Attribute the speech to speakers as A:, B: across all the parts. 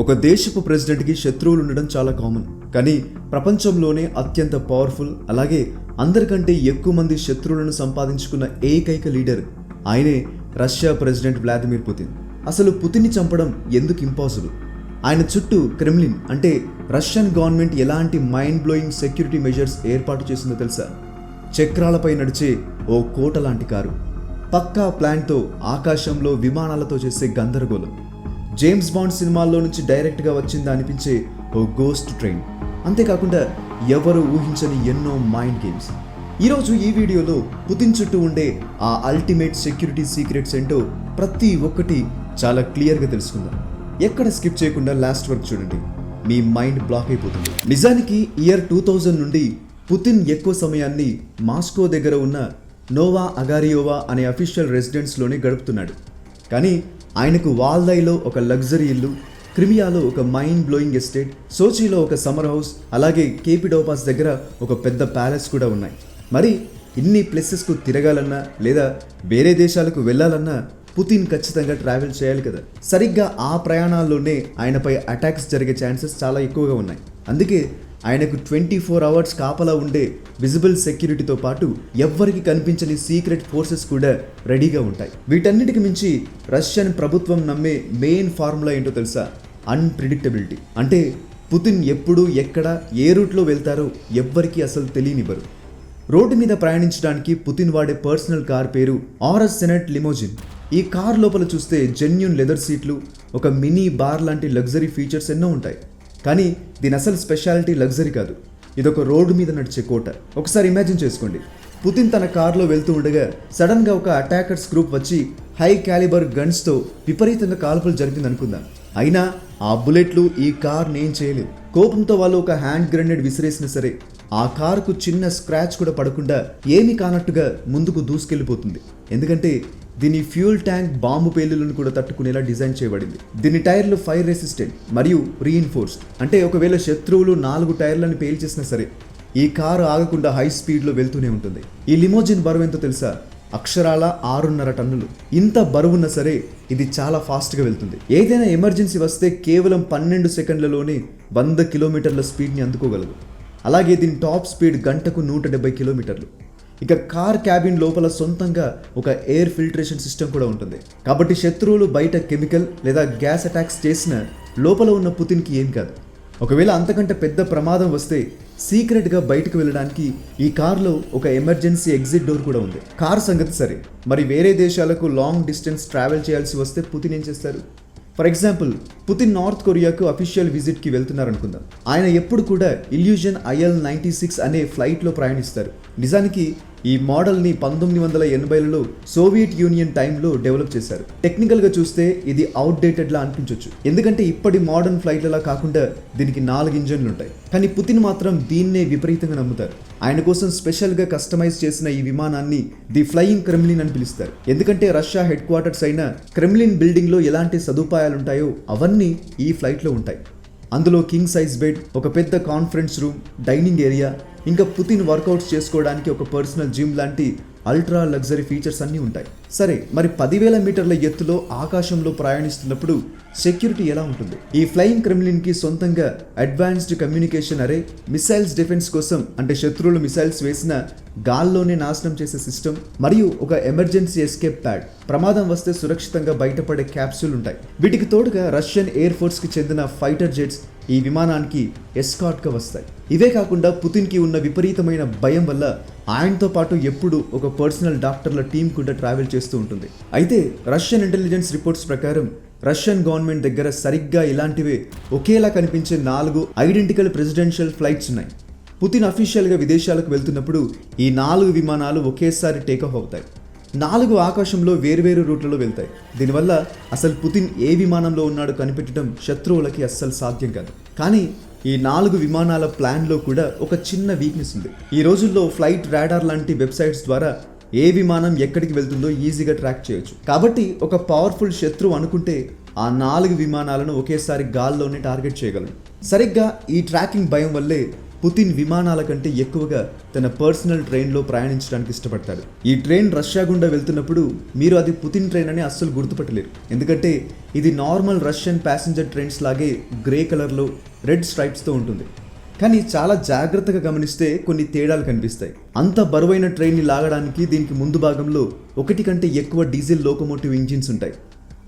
A: ఒక దేశపు ప్రెసిడెంట్కి శత్రువులు ఉండడం చాలా కామన్. కానీ ప్రపంచంలోనే అత్యంత పవర్ఫుల్, అలాగే అందరికంటే ఎక్కువ మంది శత్రువులను సంపాదించుకున్న ఏకైక లీడర్ ఆయనే రష్యా ప్రెసిడెంట్ వ్లాదిమిర్ పుతిన్. అసలు పుతిన్ని చంపడం ఎందుకు ఇంపాసిబుల్? ఆయన చుట్టూ క్రెమ్లిన్ అంటే రష్యన్ గవర్నమెంట్ ఎలాంటి మైండ్ బ్లోయింగ్ సెక్యూరిటీ మెజర్స్ ఏర్పాటు చేసిందో తెలుసా? చక్రాలపై నడిచే ఓ కోట లాంటి కారు, పక్కా ప్లాన్తో ఆకాశంలో విమానాలతో చేసే గందరగోళం, జేమ్స్ బాండ్ సినిమాల్లో నుంచి డైరెక్ట్గా వచ్చిందా అనిపించే ఓ గోస్ట్ ట్రైన్, అంతేకాకుండా ఎవరు ఊహించని ఎన్నో మైండ్ గేమ్స్. ఈరోజు ఈ వీడియోలో పుతిన్ చుట్టూ ఉండే ఆ అల్టిమేట్ సెక్యూరిటీ సీక్రెట్స్ ఏంటో ప్రతి ఒక్కటి చాలా క్లియర్గా తెలుసుకుందాం. ఎక్కడ స్కిప్ చేయకుండా లాస్ట్ వరకు చూడండి, మీ మైండ్ బ్లాక్ అయిపోతుంది. నిజానికి ఇయర్ 2000 నుండి పుతిన్ ఎక్కువ సమయాన్ని మాస్కో దగ్గర ఉన్న నోవా అగారియోవా అనే అఫీషియల్ రెసిడెన్స్లోనే గడుపుతున్నాడు. కానీ ఆయనకు వాల్దాయ్లో ఒక లగ్జరీ ఇల్లు, క్రిమియాలో ఒక మైండ్ బ్లోయింగ్ ఎస్టేట్, సోచీలో ఒక సమ్మర్ హౌస్, అలాగే కేపిడోపాస్ దగ్గర ఒక పెద్ద ప్యాలెస్ కూడా ఉన్నాయి. మరి ఇన్ని ప్లేసెస్కు తిరగాలన్నా లేదా వేరే దేశాలకు వెళ్ళాలన్నా పుతిన్ ఖచ్చితంగా ట్రావెల్ చేయాలి కదా. సరిగ్గా ఆ ప్రయాణాల్లోనే ఆయనపై అటాక్స్ జరిగే ఛాన్సెస్ చాలా ఎక్కువగా ఉన్నాయి. అందుకే ఆయనకు 24 అవర్స్ కాపలా ఉండే విజిబుల్ సెక్యూరిటీతో పాటు ఎవ్వరికి కనిపించని సీక్రెట్ ఫోర్సెస్ కూడా రెడీగా ఉంటాయి. వీటన్నిటికి మించి రష్యన్ ప్రభుత్వం నమ్మే మెయిన్ ఫార్ములా ఏంటో తెలుసా? అన్ప్రిడిక్టబిలిటీ. అంటే పుతిన్ ఎప్పుడు, ఎక్కడ, ఏ రూట్లో వెళ్తారో ఎవ్వరికీ అసలు తెలియనివ్వరు. రోడ్డు మీద ప్రయాణించడానికి పుతిన్ వాడే పర్సనల్ కార్ పేరు ఆర్ఎస్ సెనెట్ లిమోజిన్. ఈ కార్ లోపల చూస్తే జెన్యూన్ లెదర్ సీట్లు, ఒక మినీ బార్ లాంటి లగ్జరీ ఫీచర్స్ ఎన్నో ఉంటాయి. కానీ దీని అసలు స్పెషాలిటీ లగ్జరీ కాదు, ఇదొక రోడ్డు మీద నడిచే కోట. ఒకసారి ఇమాజిన్ చేసుకోండి, పుతిన్ తన కారులో వెళ్తూ ఉండగా సడన్గా ఒక అటాకర్స్ గ్రూప్ వచ్చి హై క్యాలిబర్ గన్స్తో విపరీతంగా కాల్పులు జరిగింది అనుకుందాం. అయినా ఆ బుల్లెట్లు ఈ కార్ నేను చేయలేదు. కోపంతో వాళ్ళు ఒక హ్యాండ్ గ్రెనేడ్ విసిరేసినా సరే ఆ కారుకు చిన్న స్క్రాచ్ కూడా పడకుండా ఏమీ కానట్టుగా ముందుకు దూసుకెళ్ళిపోతుంది. ఎందుకంటే దీని ఫ్యూయల్ ట్యాంక్ బాంబు పేలులను కూడా తట్టుకునేలా డిజైన్ చేయబడింది. దీని టైర్లు ఫైర్ రెసిస్టెంట్ మరియు రీఇన్ఫోర్స్డ్. అంటే ఒకవేళ శత్రువులు 4 టైర్లను పేల్చేసినా సరే ఈ కారు ఆగకుండా హై స్పీడ్లో వెళ్తూనే ఉంటుంది. ఈ లిమోజిన్ బరువు ఎంతో తెలుసా? అక్షరాల 6.5 టన్నులు. ఇంత బరువున్నా సరే ఇది చాలా ఫాస్ట్గా వెళ్తుంది. ఏదైనా ఎమర్జెన్సీ వస్తే కేవలం 12 సెకండ్లలోనే 100 కిలోమీటర్ల స్పీడ్ని అందుకోగలదు. అలాగే దీని టాప్ స్పీడ్ గంటకు 170 కిలోమీటర్లు. ఇక కార్ క్యాబిన్ లోపల సొంతంగా ఒక ఎయిర్ ఫిల్టరేషన్ సిస్టమ్ కూడా ఉంటుంది. కాబట్టి శత్రువులు బయట కెమికల్ లేదా గ్యాస్ అటాక్స్ చేసిన లోపల ఉన్న పుతిన్కి ఏం కాదు. ఒకవేళ అంతకంటే పెద్ద ప్రమాదం వస్తే సీక్రెట్గా బయటకు వెళ్ళడానికి ఈ కార్లో ఒక ఎమర్జెన్సీ ఎగ్జిట్ డోర్ కూడా ఉంది. కార్ సంగతి సరే, మరి వేరే దేశాలకు లాంగ్ డిస్టెన్స్ ట్రావెల్ చేయాల్సి వస్తే పుతిన్ ఏం చేస్తారు? ఫర్ ఎగ్జాంపుల్, పుతిన్ నార్త్ కొరియాకు అఫీషియల్ విజిట్కి వెళ్తున్నారనుకుందాం. ఆయన ఎప్పుడు కూడా ఇల్యూజన్ IL-96 అనే ఫ్లైట్లో ప్రయాణిస్తారు. నిజానికి ఈ మోడల్ని 1980లలో సోవియట్ యూనియన్ టైంలో డెవలప్ చేశారు. టెక్నికల్గా చూస్తే ఇది అవుట్డేటెడ్లా అనిపించవచ్చు, ఎందుకంటే ఇప్పటి మోడర్న్ ఫ్లైట్లలా కాకుండా దీనికి 4 ఇంజన్లు ఉంటాయి. కానీ పుతిన్ మాత్రం దీన్నే విపరీతంగా నమ్ముతారు. ఆయన కోసం స్పెషల్గా కస్టమైజ్ చేసిన ఈ విమానాన్ని ది ఫ్లయింగ్ క్రెమ్లిన్ అని పిలుస్తారు. ఎందుకంటే రష్యా హెడ్ క్వార్టర్స్ అయిన క్రెమ్లిన్ బిల్డింగ్లో ఎలాంటి సదుపాయాలు ఉంటాయో అవన్నీ ఈ ఫ్లైట్లో ఉంటాయి. అందులో కింగ్ సైజ్ బెడ్, ఒక పెద్ద కాన్ఫరెన్స్ రూమ్, డైనింగ్ ఏరియా, ఇంకా పుతిన్ వర్కౌట్స్ చేసుకోవడానికి ఒక పర్సనల్ జిమ్ లాంటి అల్ట్రా లగ్జరీ ఫీచర్స్ అన్నీ ఉంటాయి. సరే, మరి 10,000 మీటర్ల ఎత్తులో ఆకాశంలో ప్రయాణిస్తున్నప్పుడు సెక్యూరిటీ ఎలా ఉంటుంది? ఈ ఫ్లయింగ్ క్రెమ్లిన్కి సొంతంగా అడ్వాన్స్డ్ కమ్యూనికేషన్ అరే, మిసైల్స్ డిఫెన్స్ కోసం అంటే శత్రువులు మిసైల్స్ వేసిన గాల్లోనే నాశనం చేసే సిస్టమ్, మరియు ఒక ఎమర్జెన్సీ ఎస్కేప్ ప్యాడ్, ప్రమాదం వస్తే సురక్షితంగా బయటపడే క్యాప్సూల్ ఉంటాయి. వీటికి తోడుగా రష్యన్ ఎయిర్ ఫోర్స్కి చెందిన ఫైటర్ జెట్స్ ఈ విమానానికి ఎస్కార్ట్గా వస్తాయి. ఇవే కాకుండా పుతిన్కి ఉన్న విపరీతమైన భయం వల్ల ఆయనతో పాటు ఎప్పుడు ఒక పర్సనల్ డాక్టర్ల టీం కూడా ట్రావెల్ చేస్తూ ఉంటుంది. అయితే రష్యన్ ఇంటెలిజెన్స్ రిపోర్ట్స్ ప్రకారం రష్యన్ గవర్నమెంట్ దగ్గర సరిగ్గా ఇలాంటివే ఒకేలా కనిపించే 4 ఐడెంటికల్ ప్రెసిడెన్షియల్ ఫ్లైట్స్ ఉన్నాయి. పుతిన్ అఫీషియల్గా విదేశాలకు వెళ్తున్నప్పుడు ఈ 4 విమానాలు ఒకేసారి టేకాఫ్ అవుతాయి. 4 ఆకాశంలో వేర్వేరు రూట్లలో వెళ్తాయి. దీనివల్ల అసలు పుతిన్ ఏ విమానంలో ఉన్నాడో కనిపెట్టడం శత్రువులకి అస్సలు సాధ్యం కాదు. కానీ ఈ 4 విమానాల ప్లాన్లో కూడా ఒక చిన్న వీక్నెస్ ఉంది. ఈ రోజుల్లో ఫ్లైట్ రాడార్ లాంటి వెబ్సైట్స్ ద్వారా ఏ విమానం ఎక్కడికి వెళ్తుందో ఈజీగా ట్రాక్ చేయొచ్చు. కాబట్టి ఒక పవర్ఫుల్ శత్రువు అనుకుంటే ఆ 4 విమానాలను ఒకేసారి గాల్లోనే టార్గెట్ చేయగలరు. సరిగ్గా ఈ ట్రాకింగ్ భయం వల్లే పుతిన్ విమానాల కంటే ఎక్కువగా తన పర్సనల్ ట్రైన్లో ప్రయాణించడానికి ఇష్టపడతాడు. ఈ ట్రైన్ రష్యా గుండా వెళ్తున్నప్పుడు మీరు అది పుతిన్ ట్రైన్ అని అస్సలు గుర్తుపట్టలేరు. ఎందుకంటే ఇది నార్మల్ రష్యన్ ప్యాసింజర్ ట్రైన్స్ లాగే గ్రే కలర్లో రెడ్ స్ట్రైప్స్తో ఉంటుంది. కానీ చాలా జాగ్రత్తగా గమనిస్తే కొన్ని తేడాలు కనిపిస్తాయి. అంత బరువైన ట్రైన్ని లాగడానికి దీనికి ముందు భాగంలో 1 కంటే ఎక్కువ డీజిల్ లోకోమోటివ్ ఇంజిన్స్ ఉంటాయి.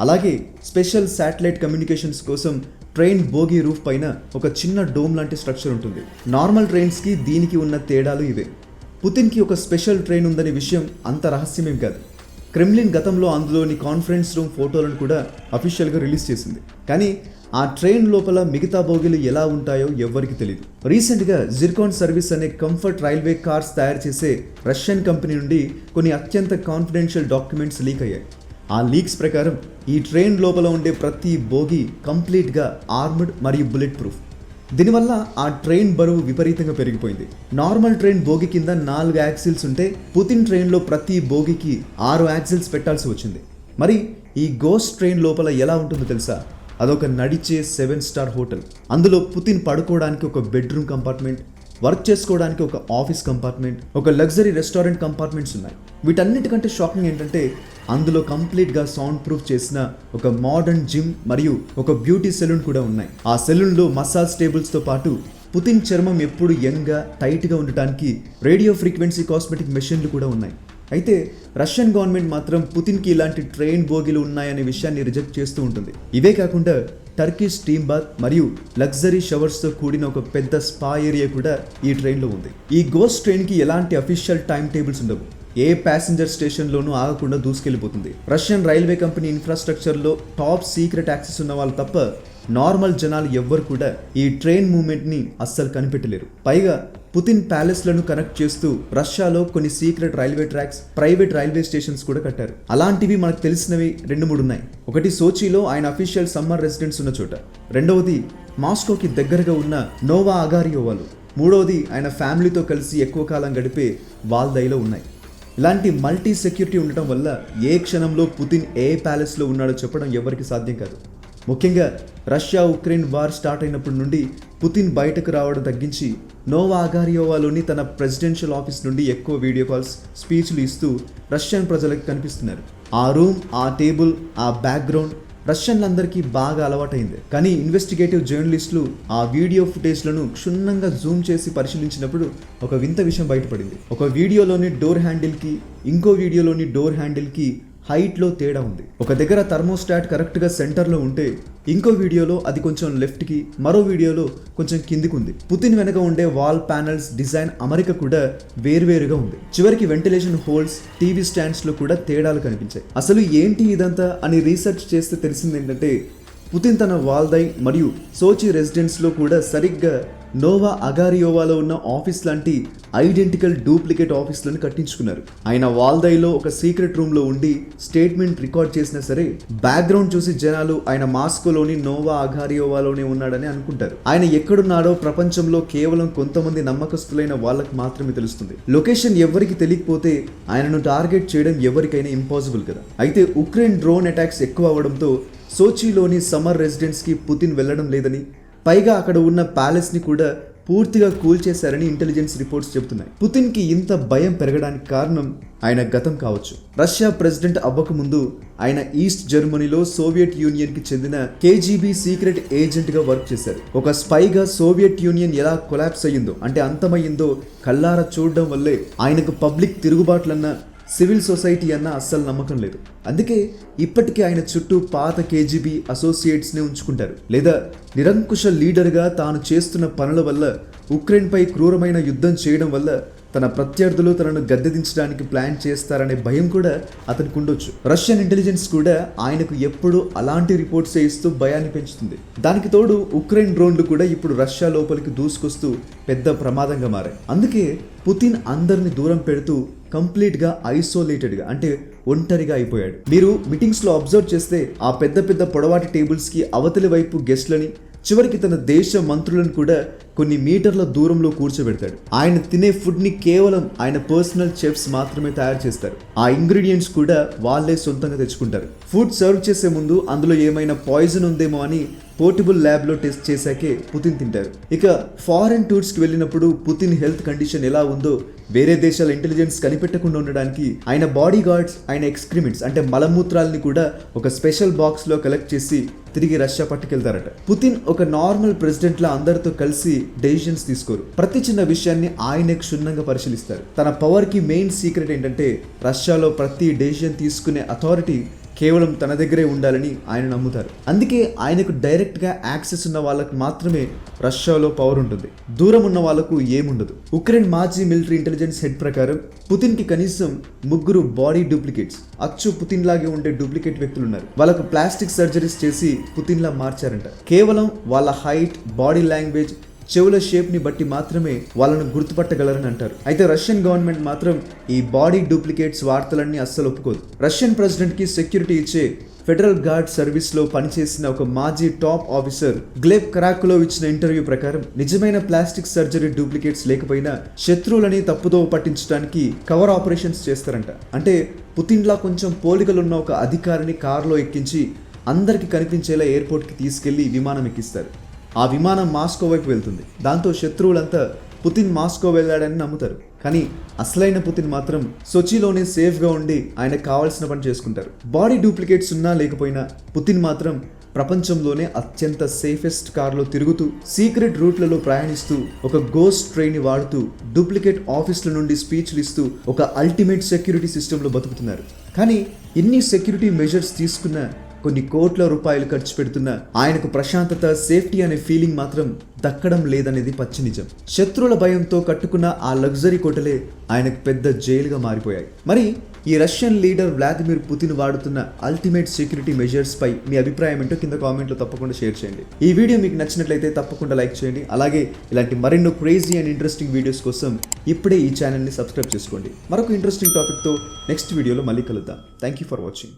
A: అలాగే స్పెషల్ శాటిలైట్ కమ్యూనికేషన్స్ కోసం ట్రైన్ బోగీ రూఫ్ పైన ఒక చిన్న డోమ్ లాంటి స్ట్రక్చర్ ఉంటుంది. నార్మల్ ట్రైన్స్కి దీనికి ఉన్న తేడాలు ఇవే. పుతిన్కి ఒక స్పెషల్ ట్రైన్ ఉందనే విషయం అంత రహస్యమేం కాదు. క్రెమ్లిన్ గతంలో అందులోని కాన్ఫరెన్స్ రూమ్ ఫోటోలను కూడా అఫీషియల్గా రిలీజ్ చేసింది. కానీ ఆ ట్రైన్ లోపల మిగతా బోగీలు ఎలా ఉంటాయో ఎవ్వరికి తెలియదు. రీసెంట్గా జిర్కాన్ సర్వీస్ అనే కంఫర్ట్ రైల్వే కార్స్ తయారు చేసే రష్యన్ కంపెనీ నుండి కొన్ని అత్యంత కాన్ఫిడెన్షియల్ డాక్యుమెంట్స్ లీక్ అయ్యాయి. ఆ లీక్స్ ప్రకారం ఈ ట్రైన్ లోపల ఉండే ప్రతి బోగీ కంప్లీట్గా ఆర్మర్డ్ మరియు బుల్లెట్ ప్రూఫ్. దీనివల్ల ఆ ట్రైన్ బరువు విపరీతంగా పెరిగిపోయింది. నార్మల్ ట్రైన్ బోగి కింద 4 యాక్సిల్స్ ఉంటే పుతిన్ ట్రైన్లో ప్రతి బోగికి 6 యాక్సిల్స్ పెట్టాల్సి వచ్చింది. మరి ఈ గోస్ట్ ట్రైన్ లోపల ఎలా ఉంటుందో తెలుసా? అదొక నడిచే 7 స్టార్ హోటల్. అందులో పుతిన్ పడుకోవడానికి ఒక బెడ్రూమ్ కంపార్ట్మెంట్, వర్క్ చేసుకోవడానికి ఒక ఆఫీస్ కంపార్ట్మెంట్, ఒక లగ్జరీ రెస్టారెంట్ కంపార్ట్మెంట్స్ ఉన్నాయి. వీటన్నిటికంటే షాకింగ్ ఏంటంటే అందులో కంప్లీట్గా సౌండ్ ప్రూఫ్ చేసిన ఒక మోడర్న్ జిమ్ మరియు ఒక బ్యూటీ సెలూన్ కూడా ఉన్నాయి. ఆ సెలూన్లో మసాజ్ టేబుల్స్తో పాటు పుతిన్ చర్మం ఎప్పుడు యంగ్గా టైట్గా ఉండటానికి రేడియో ఫ్రీక్వెన్సీ కాస్మెటిక్ మెషిన్లు కూడా ఉన్నాయి. అయితే రష్యన్ గవర్నమెంట్ మాత్రం పుతిన్కి ఇలాంటి ట్రైన్ బోగీలు ఉన్నాయనే విషయాన్ని రిజెక్ట్ చేస్తూ ఉంటుంది. ఇవే కాకుండా టర్కిష్ స్టీమ్ బాత్ మరియు లగ్జరీ షవర్స్తో కూడిన ఒక పెద్ద స్పా ఏరియా కూడా ఈ ట్రైన్లో ఉంది. ఈ గోస్ట్ ట్రైన్కి ఎలాంటి అఫీషియల్ టైం టేబుల్స్ ఉండవు. ఏ ప్యాసింజర్ స్టేషన్లోనూ ఆగకుండా దూసుకెళ్లిపోతుంది. రష్యన్ రైల్వే కంపెనీ ఇన్ఫ్రాస్ట్రక్చర్లో టాప్ సీక్రెట్ యాక్సెస్ ఉన్న వాళ్ళు తప్ప నార్మల్ జనాలు ఎవ్వరు కూడా ఈ ట్రైన్ మూవ్మెంట్ని అస్సలు కనిపెట్టలేరు. పైగా పుతిన్ ప్యాలెస్లను కనెక్ట్ చేస్తూ రష్యాలో కొన్ని secret railway tracks, private railway stations కూడా కట్టారు. అలాంటివి మనకు తెలిసినవి 2-3 ఉన్నాయి. ఒకటి సోచీలో ఆయన అఫీషియల్ సమ్మర్ రెసిడెంట్స్ ఉన్న చోట, రెండవది మాస్కోకి దగ్గరగా ఉన్న నోవా అగారియోవాలో, మూడవది ఆయన ఫ్యామిలీతో కలిసి ఎక్కువ కాలం గడిపే వాల్దైలో ఉన్నాయి. ఇలాంటి మల్టీ సెక్యూరిటీ ఉండటం వల్ల ఏ క్షణంలో పుతిన్ ఏ ప్యాలెస్లో ఉన్నాడో చెప్పడం ఎవరికి సాధ్యం కాదు. ముఖ్యంగా రష్యా ఉక్రెయిన్ వార్ స్టార్ట్ అయినప్పటి నుండి పుతిన్ బయటకు రావడం తగ్గించి నోవా అగారియోవాలోని తన ప్రెసిడెన్షియల్ ఆఫీస్ నుండి ఎక్కువ వీడియో కాల్స్, స్పీచ్లు ఇస్తూ రష్యన్ ప్రజలకు కనిపిస్తున్నారు. ఆ రూమ్, ఆ టేబుల్, ఆ బ్యాక్గ్రౌండ్ రష్యన్లందరికీ బాగా అలవాటైంది. కానీ ఇన్వెస్టిగేటివ్ జర్నలిస్టులు ఆ వీడియో ఫుటేజ్లను క్షుణ్ణంగా జూమ్ చేసి పరిశీలించినప్పుడు ఒక వింత విషయం బయటపడింది. ఒక వీడియోలోని డోర్ హ్యాండిల్కి ఇంకో వీడియోలోని డోర్ హ్యాండిల్కి హైట్లో తేడా ఉంది. ఒక దగ్గర థర్మోస్టాట్ కరెక్ట్గా సెంటర్లో ఉంటే ఇంకో వీడియోలో అది కొంచెం లెఫ్ట్కి, మరో వీడియోలో కొంచెం కిందికి ఉంది. పుతిన్ వెనక ఉండే వాల్ ప్యానల్స్ డిజైన్ అమరిక కూడా వేరువేరుగా ఉంది. చివరికి వెంటిలేషన్ హోల్స్, టీవీ స్టాండ్స్లో కూడా తేడాలు కనిపించాయి. అసలు ఏంటి ఇదంతా అని రీసెర్చ్ చేస్తే తెలిసింది ఏంటంటే పుతిన్ తన వాల్దై మరియు సోచి రెసిడెన్స్లో కూడా సరిగ్గా నోవా అగారియోవాలో ఉన్న ఆఫీస్ లాంటి ఐడెంటికల్ డూప్లికేట్ ఆఫీస్లను కట్టించుకున్నారు. ఆయన వాల్దైలో ఒక సీక్రెట్ రూమ్లో ఉండి స్టేట్మెంట్ రికార్డ్ చేసినా సరే బ్యాక్గ్రౌండ్ చూసి జనాలు ఆయన మాస్కోలోని నోవా అగారియోవాలోనే ఉన్నాడని అనుకుంటారు. ఆయన ఎక్కడున్నాడో ప్రపంచంలో కేవలం కొంతమంది నమ్మకస్తులైన వాళ్ళకి మాత్రమే తెలుస్తుంది. లొకేషన్ ఎవరికి తెలియకపోతే ఆయనను టార్గెట్ చేయడం ఎవరికైనా ఇంపాసిబుల్ కదా. అయితే ఉక్రెయిన్ డ్రోన్ అటాక్స్ ఎక్కువ అవడంతో సోచీలోని సమ్మర్ రెసిడెన్స్కి పుతిన్ వెళ్లడం లేదని, పైగా అక్కడ ఉన్న ప్యాలెస్ని కూడా పూర్తిగా కూల్చేశారని ఇంటెలిజెన్స్ రిపోర్ట్స్ చెబుతున్నాయి. పుతిన్కి ఇంత భయం పెరగడానికి కారణం ఆయన గతం కావచ్చు. రష్యా ప్రెసిడెంట్ అవ్వకముందు ఆయన ఈస్ట్ జర్మనీలో సోవియట్ యూనియన్కి చెందిన కేజీబీ సీక్రెట్ ఏజెంట్గా వర్క్ చేశారు. ఒక స్పైగా సోవియట్ యూనియన్ ఎలా కొలాప్స్ అయ్యిందో, అంటే అంతమయ్యిందో కళ్ళారా చూడడం వల్లే ఆయనకు పబ్లిక్ తిరుగుబాట్లన్నా, సివిల్ సొసైటీ అన్న అస్సలు నమ్మకం లేదు. అందుకే ఇప్పటికీ ఆయన చుట్టూ పాత కేజీబీ అసోసియేట్స్నే ఉంచుకుంటారు. లేదా నిరంకుశ లీడర్గా తాను చేస్తున్న పనుల వల్ల, ఉక్రెయిన్పై క్రూరమైన యుద్ధం చేయడం వల్ల తన ప్రత్యర్థులు తనను గద్దెదించడానికి ప్లాన్ చేస్తారనే భయం కూడా అతనికి ఉండొచ్చు. రష్యన్ ఇంటెలిజెన్స్ కూడా ఆయనకు ఎప్పుడూ అలాంటి రిపోర్ట్స్ ఇస్తూ భయాన్ని పెంచుతుంది. దానికి తోడు ఉక్రెయిన్ డ్రోన్లు కూడా ఇప్పుడు రష్యా లోపలికి దూసుకొస్తూ పెద్ద ప్రమాదంగా మారాయి. అందుకే పుతిన్ అందరిని దూరం పెడుతూ కంప్లీట్గా ఐసోలేటెడ్గా, అంటే ఒంటరిగా అయిపోయాడు. మీరు మీటింగ్స్లో అబ్జర్వ్ చేస్తే ఆ పెద్ద పెద్ద పొడవాటి టేబుల్స్కి అవతలి వైపు గెస్ట్లని, చివరికి తన దేశ మంత్రులను కూడా కొన్ని మీటర్ల దూరంలో కూర్చోబెడతాడు. ఆయన తినే ఫుడ్ని కేవలం ఆయన పర్సనల్ చెఫ్స్ మాత్రమే తయారు చేస్తారు. ఆ ఇంగ్రీడియంట్స్ కూడా వాళ్ళే సొంతంగా తెచ్చుకుంటారు. ఫుడ్ సర్వ్ చేసే ముందు అందులో ఏమైనా పాయిజన్ ఉందేమో అని పోర్టబుల్ ల్యాబ్లో టెస్ట్ చేశాకే పుతిన్ తింటారు. ఇక ఫారెన్ టూర్స్కి వెళ్ళినప్పుడు పుతిన్ హెల్త్ కండిషన్ ఎలా ఉందో వేరే దేశాల ఇంటెలిజెన్స్ కనిపెట్టకుండా ఉండడానికి ఆయన బాడీ గార్డ్స్ ఆయన ఎక్స్క్రిమెంట్స్ అంటే మలమూత్రాలని కూడా ఒక స్పెషల్ బాక్స్లో కలెక్ట్ చేసి తిరిగి రష్యా పట్టుకెళ్తారట. పుతిన్ ఒక నార్మల్ ప్రెసిడెంట్ లా అందరితో కలిసి డెసిషన్స్ తీసుకోరు. ప్రతి చిన్న విషయాన్ని ఆయనే క్షుణ్ణంగా పరిశీలిస్తారు. తన పవర్ కి మెయిన్ సీక్రెట్ ఏంటంటే రష్యాలో ప్రతి డెసిషన్ తీసుకునే అథారిటీ కేవలం తన దగ్గరే ఉండాలని ఆయన నమ్ముతారు. అందుకే ఆయనకు డైరెక్ట్గా యాక్సెస్ ఉన్న వాళ్ళకు మాత్రమే రష్యాలో పవర్ ఉంటుంది, దూరం ఉన్న వాళ్ళకు ఏముండదు. ఉక్రెయిన్ మాజీ మిలిటరీ ఇంటెలిజెన్స్ హెడ్ ప్రకారం పుతిన్కి కనీసం 3 బాడీ డూప్లికేట్స్, అచ్చు పుతిన్ లాగే ఉండే డూప్లికేట్ వ్యక్తులు ఉన్నారు. వాళ్ళకు ప్లాస్టిక్ సర్జరీస్ చేసి పుతిన్ లా మార్చారంట. కేవలం వాళ్ళ హైట్, బాడీ లాంగ్వేజ్, చెవుల షేప్ ని బట్టి మాత్రమే వాళ్ళను గుర్తుపట్టగలరని అంటారు. అయితే రష్యన్ గవర్నమెంట్ మాత్రం ఈ బాడీ డూప్లికేట్స్ వార్తలన్నీ అస్సలు ఒప్పుకోదు. రష్యన్ ప్రెసిడెంట్ కి సెక్యూరిటీ ఇచ్చే ఫెడరల్ గార్డ్ సర్వీస్ లో పనిచేసిన ఒక మాజీ టాప్ ఆఫీసర్ గ్లెబ్ కరాకులో ఇచ్చిన ఇంటర్వ్యూ ప్రకారం నిజమైన ప్లాస్టిక్ సర్జరీ డూప్లికేట్స్ లేకపోయినా శత్రువులని తప్పుదోవ పట్టించడానికి కవర్ ఆపరేషన్స్ చేస్తారంట. అంటే పుతిన్ లా కొంచెం పోలికలున్న ఒక అధికారిని కారులో ఎక్కించి అందరికి కనిపించేలా ఎయిర్పోర్ట్కి తీసుకెళ్లి విమానం ఎక్కిస్తారు. ఆ విమానం మాస్కో వైపు వెళ్తుంది. దాంతో శత్రువులంతా పుతిన్ మాస్కో వెళ్ళాడని నమ్ముతారు. కానీ అసలైన పుతిన్ మాత్రం సోచీలోనే సేఫ్గా ఉండి ఆయనకు కావాల్సిన పని చేసుకుంటారు. బాడీ డూప్లికేట్స్ ఉన్నా లేకపోయినా పుతిన్ మాత్రం ప్రపంచంలోనే అత్యంత సేఫెస్ట్ కార్లో తిరుగుతూ, సీక్రెట్ రూట్లలో ప్రయాణిస్తూ, ఒక గోస్ట్ ట్రైన్ని వాడుతూ, డూప్లికేట్ ఆఫీసుల నుండి స్పీచ్లు ఇస్తూ ఒక అల్టిమేట్ సెక్యూరిటీ సిస్టంలో బతుకుతున్నారు. కానీ ఇన్ని సెక్యూరిటీ మెజర్స్ తీసుకున్న, కొన్ని కోట్ల రూపాయలు ఖర్చు పెడుతున్న ఆయనకు ప్రశాంతత, సేఫ్టీ అనే ఫీలింగ్ మాత్రం దక్కడం లేదనేది పచ్చి నిజం. శత్రువుల భయంతో కట్టుకున్న ఆ లగ్జరీ కోటలే ఆయనకు పెద్ద జైలుగా మారిపోయాయి. మరి ఈ రష్యన్ లీడర్ వ్లాదిమిర్ పుతిన్ వాడుతున్న అల్టిమేట్ సెక్యూరిటీ మెజర్స్ పై మీ అభిప్రాయం ఏంటో కింద కామెంట్లో తప్పకుండా షేర్ చేయండి. ఈ వీడియో మీకు నచ్చినట్లయితే తప్పకుండా లైక్ చేయండి. అలాగే ఇలాంటి మరెన్నో క్రేజీ అండ్ ఇంట్రెస్టింగ్ వీడియోస్ కోసం ఇప్పుడే ఈ ఛానల్ని సబ్స్క్రైబ్ చేసుకోండి. మరొక ఇంట్రెస్టింగ్ టాపిక్తో నెక్స్ట్ వీడియోలో మళ్ళీ కలుద్దాం. Thank you for watching.